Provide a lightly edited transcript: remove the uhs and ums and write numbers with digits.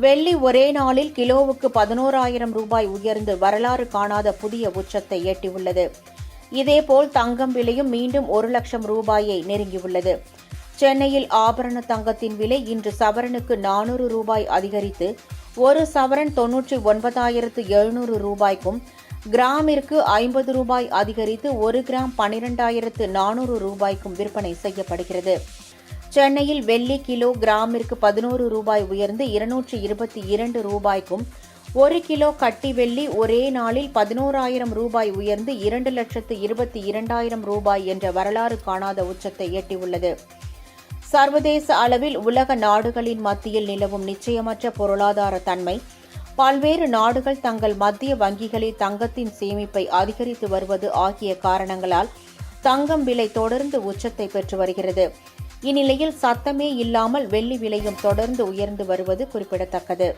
வெள்ளி ஒரே நாளில் கிலோவுக்கு 11,000 ரூபாய் உயர்ந்து வரலாறு காணாத புதிய உச்சத்தை எட்டியுள்ளது. இதேபோல் தங்கம் விலையும் மீண்டும் 1,00,000 ரூபாயை நெருங்கியுள்ளது. சென்னையில் ஆபரண தங்கத்தின் விலை இன்று சவரனுக்கு 400 ரூபாய் அதிகரித்து ஒரு சவரன் 99,700 ரூபாய்க்கும், கிராமிற்கு 50 ரூபாய் அதிகரித்து ஒரு கிராம் 12,400 ரூபாய்க்கும் விற்பனை செய்யப்படுகிறது. சென்னையில் வெள்ளி கிலோ கிராமிற்கு 11 ரூபாய் உயர்ந்து 222 ரூபாய்க்கும், ஒரு கிலோ கட்டி வெள்ளி ஒரே நாளில் 11,000 ரூபாய் உயர்ந்து 2,22,000 ரூபாய் என்ற வரலாறு காணாத உச்சத்தை எட்டியுள்ளது. சர்வதேச அளவில் உலக நாடுகளின் மத்தியில் நிலவும் நிச்சயமற்ற பொருளாதார தன்மை, பல்வேறு நாடுகள் தங்கள் மத்திய வங்கிகளில் தங்கத்தின் சேமிப்பை அதிகரித்து வருவது ஆகிய காரணங்களால் தங்கம் விலை தொடர்ந்து உச்சத்தை பெற்று வருகிறது. இந்நிலையில் சத்தமே இல்லாமல் வெள்ளி விலையும் தொடர்ந்து உயர்ந்து வருவது குறிப்பிடத்தக்கது.